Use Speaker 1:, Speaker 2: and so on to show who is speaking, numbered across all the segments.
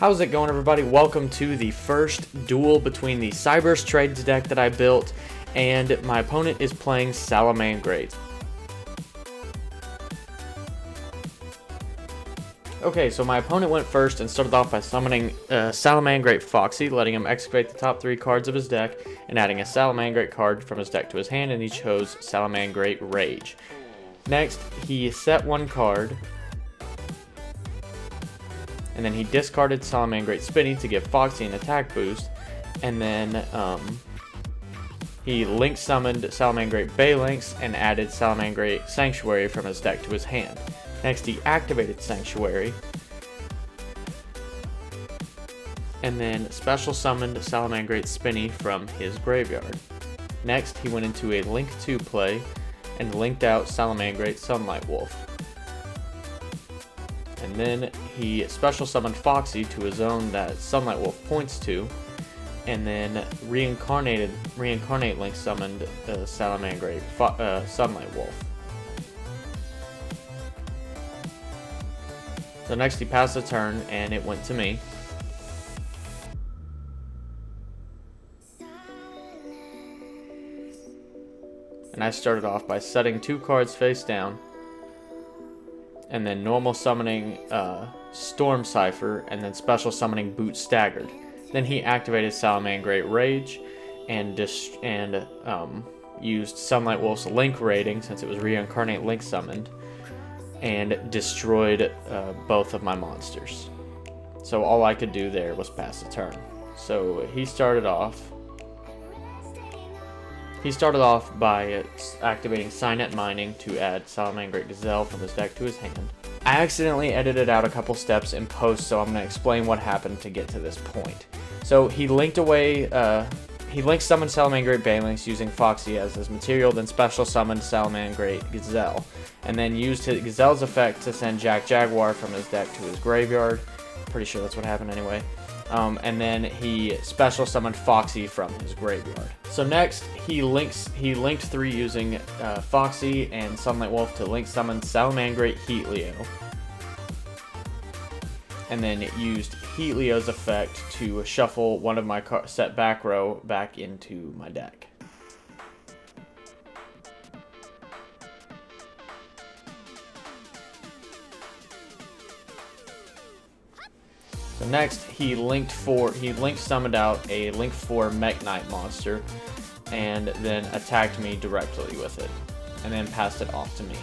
Speaker 1: How's it going, everybody? Welcome to the first duel between the Cyberse trades deck that I built, and my opponent is playing Salamangreats. Okay, so my opponent went first and started off by summoning Salamangreat Foxy, letting him excavate the top 3 cards of his deck, and adding a Salamangreat card from his deck to his hand, and he chose Salamangreat Rage. Next, he set 1 card, and then he discarded Salamangreat Spinny to give Foxy an attack boost, and then he link summoned Salamangreat Baylynx and added Salamangreat Sanctuary from his deck to his hand. Next, he activated Sanctuary, and then special summoned Salamangreat Spinny from his graveyard. Next, he went into a Link 2 play and linked out Salamangreat Sunlight Wolf. And then he special summoned Foxy to a zone that Sunlight Wolf points to, and then reincarnate link summoned Salamangreat Sunlight Wolf. So next he passed the turn and it went to me. And I started off by setting 2 cards face down, and then normal summoning Storm Cipher, and then special summoning Boot Staggered. Then he activated Salamangreat Rage and used Sunlight Wolf's Link rating, since it was reincarnate Link summoned, and destroyed both of my monsters. So all I could do there was pass the turn. So he started off by activating Signet Mining to add Salamangreat Gazelle from his deck to his hand. I accidentally edited out a couple steps in post, so I'm going to explain what happened to get to this point. So he linked away, he link summoned Salamangreat Baylynx using Foxy as his material, then special summoned Salamangreat Gazelle, and then used his Gazelle's effect to send Jaguar from his deck to his graveyard. Pretty sure that's what happened anyway. And then he special summoned Foxy from his graveyard. So next, he linked 3 using Foxy and Sunlight Wolf to link summon Salamangreat Heatleo, and then used Heatleo's effect to shuffle one of my set back row back into my deck. So next, he link summoned out a Link 4 Mech Knight monster, and then attacked me directly with it, and then passed it off to me.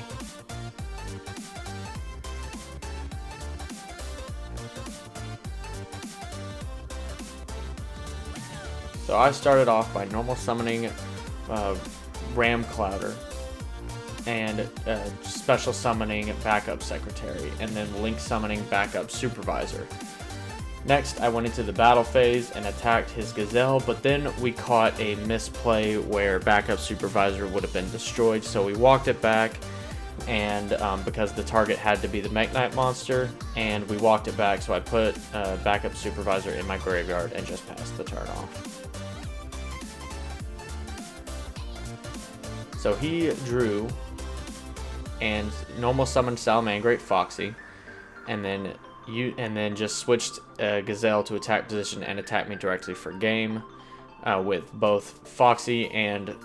Speaker 1: So I started off by normal summoning Ram Clouder, and special summoning Backup Secretary, and then link summoning Backup Supervisor. Next, I went into the battle phase and attacked his Gazelle, but then we caught a misplay where Backup Supervisor would have been destroyed, so we walked it back, and because the target had to be the Mech Knight monster, and we walked it back, so I put Backup Supervisor in my graveyard and just passed the turn off. So he drew and normal summoned Salamangreat Foxy, and then just switched Gazelle to attack position and attacked me directly for game with both Foxy and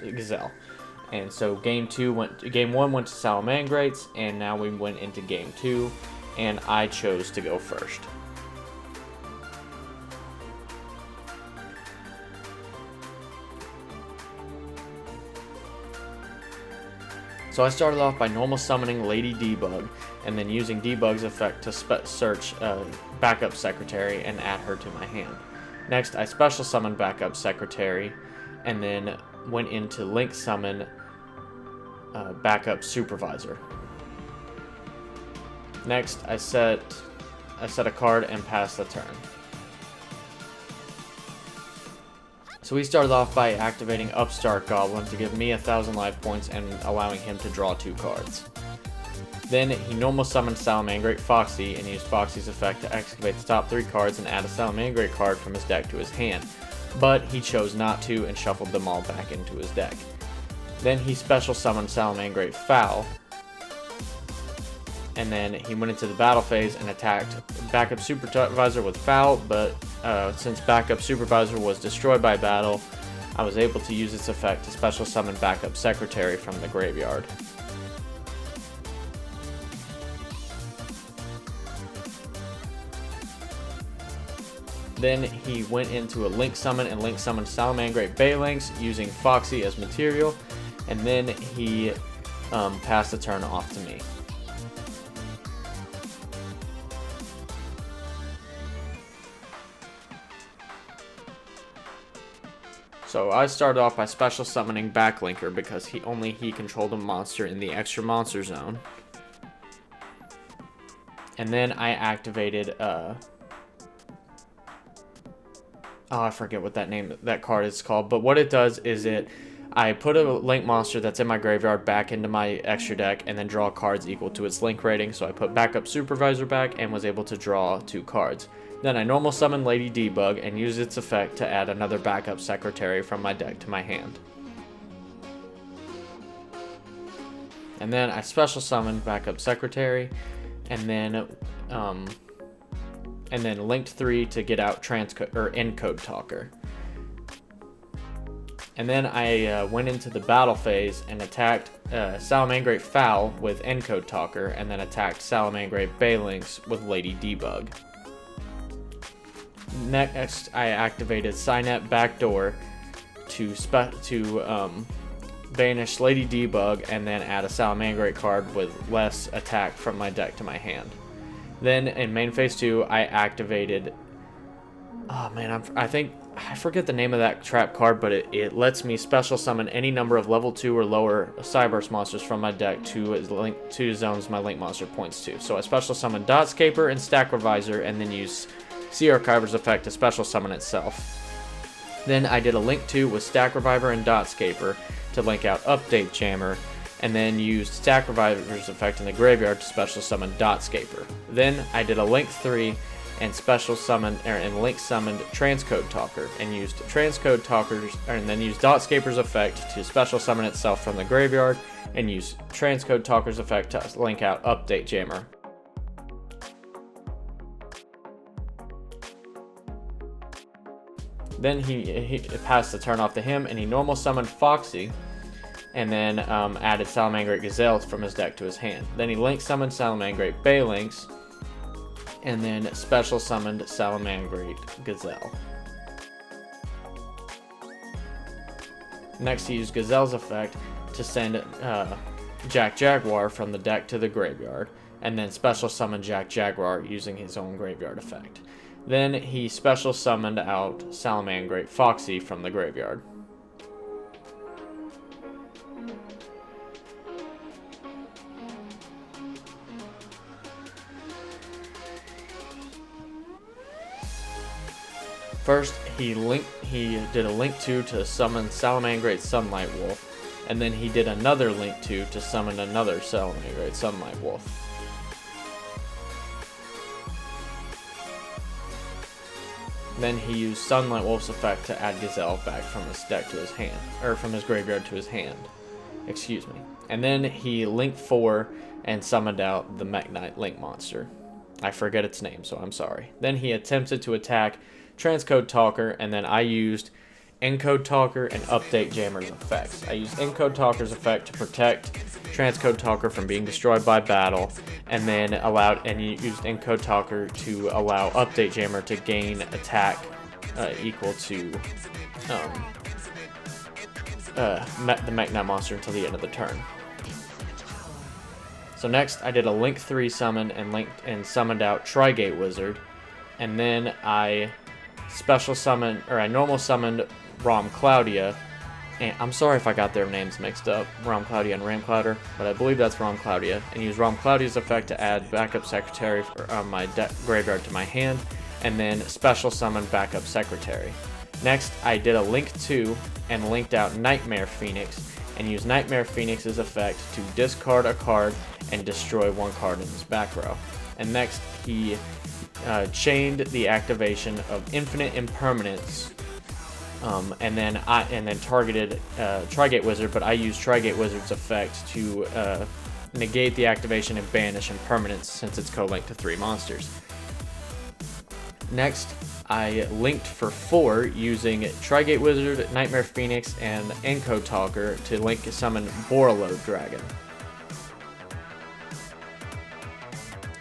Speaker 1: Gazelle. And so game 1 went to Salamangreats, and now we went into game 2, and I chose to go first. So I started off by normal summoning Lady Debug, and then using Debug's effect to search Backup Secretary and add her to my hand. Next, I special summoned Backup Secretary, and then went into link summon Backup Supervisor. Next, I set a card and passed the turn. So we started off by activating Upstart Goblin to give me 1,000 life points and allowing him to draw 2 cards. Then he normal summoned Salamangreat Foxy and used Foxy's effect to excavate the top 3 cards and add a Salamangreat card from his deck to his hand, but he chose not to and shuffled them all back into his deck. Then he special summoned Salamangreat Fowl, and then he went into the battle phase and attacked backup supervisor with foul, but since backup supervisor was destroyed by battle, I was able to use its effect to special summon backup secretary from the graveyard. Then he went into a link summon and link summoned Salamangreat Baylings using Foxy as material, and then he passed the turn off to me. So I started off by special summoning Backlinker because he controlled a monster in the extra monster zone. And then I activated I forget what that card is called, but what it does is I put a link monster that's in my graveyard back into my extra deck and then draw cards equal to its link rating. So I put backup supervisor back and was able to draw 2 cards. Then I normal summon Lady Debug and use its effect to add another backup secretary from my deck to my hand. And then I special summon backup secretary, and then linked 3 to get out encode talker. And then I went into the battle phase and attacked Salamangreat Foul with encode talker, and then attacked Salamangreat Baylings with Lady Debug. Next, I activated Cynet Backdoor to banish Lady Debug and then add a Salamangreat card with less attack from my deck to my hand. Then in main phase 2, I activated. Oh man, I forget the name of that trap card, but it lets me special summon any number of level 2 or lower Cyberse monsters from my deck to zones my link monster points to. So I special summon Dotscaper and Stack Reviser, and then use Sea Archiver's effect to special summon itself. Then I did a link 2 with Stack Reviver and Dotscaper to link out Update Jammer, and then used Stack Reviver's effect in the graveyard to special summon Dotscaper. Then I did a link 3 and link summoned Transcode Talker, and used Transcode Talker's, and then used Dotscaper's effect to special summon itself from the graveyard, and use Transcode Talker's effect to link out Update Jammer. Then he passed the turn off to him, and he normal summoned Foxy, and then added Salamangreat Gazelle from his deck to his hand. Then he link summoned Salamangreat Baylings, and then special summoned Salamangreat Gazelle. Next, he used Gazelle's effect to send Jack Jaguar from the deck to the graveyard, and then special summoned Jack Jaguar using his own graveyard effect. Then he special summoned out Salamangreat Foxy from the graveyard. First, he did a link 2 to summon Salamangreat Sunlight Wolf, and then he did another link 2 to summon another Salamangreat Sunlight Wolf. Then he used Sunlight Wolf's effect to add Gazelle back from his deck to his hand, or from his graveyard to his hand. Excuse me. And then he linked 4 and summoned out the Mekk-Knight Link monster. I forget its name, so I'm sorry. Then he attempted to attack Transcode Talker, and then I used Encode Talker and Update Jammer's effects. I used Encode Talker's effect to protect Transcode Talker from being destroyed by battle, and then used Encode Talker to allow Update Jammer to gain attack equal to the Mekk-Knight monster until the end of the turn. So next, I did a link 3 summon and summoned out Trigate Wizard, and then I normal summoned Rom Claudia, and I'm sorry if I got their names mixed up, Rom Claudia and Ram Clouder, but I believe that's Rom Claudia, and use Rom Claudia's effect to add backup secretary from my graveyard to my hand, and then special summon backup secretary. Next, I did a link 2 and linked out Nightmare Phoenix, and used Nightmare Phoenix's effect to discard a card and destroy 1 card in his back row. And next, he chained the activation of Infinite Impermanence, and then targeted Trigate Wizard, but I used Trigate Wizard's effect to negate the activation and banish impermanence since it's co-linked to 3 monsters. Next, I linked for 4 using Trigate Wizard, Nightmare Phoenix, and Encode Talker to link summon Borreload Dragon.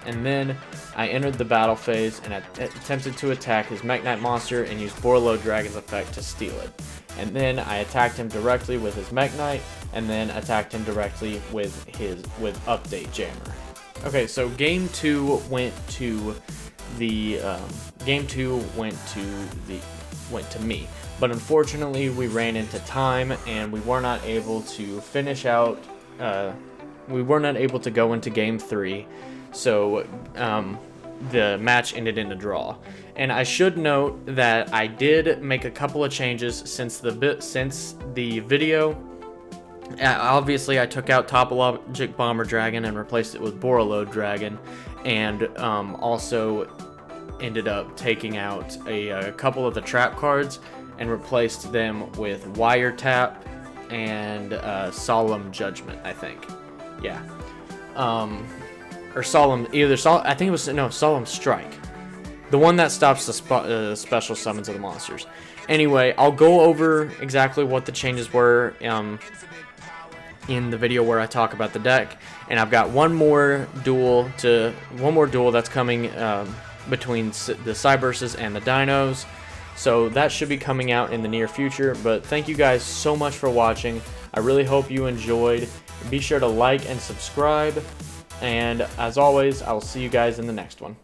Speaker 1: And then I entered the battle phase and attempted to attack his Mekk-Knight monster and used Borreload Dragon's effect to steal it. And then I attacked him directly with his Mekk-Knight, and then attacked him directly with Update Jammer. Okay, so game 2 went to me, but unfortunately we ran into time and we were not able to finish out. We were not able to go into game 3, so the match ended in a draw. And I should note that I did make a couple of changes since the video. Obviously, I took out Topologic Bomber Dragon and replaced it with Borreload Dragon, and also ended up taking out a couple of the trap cards and replaced them with Wiretap and Solemn Judgment, I think. Yeah. Or Solemn Strike. The one that stops the special summons of the monsters. Anyway, I'll go over exactly what the changes were in the video where I talk about the deck, and I've got one more duel that's coming between the Cyberses and the Dinos, so that should be coming out in the near future. But thank you guys so much for watching. I really hope you enjoyed. Be sure to like and subscribe, and as always, I will see you guys in the next one.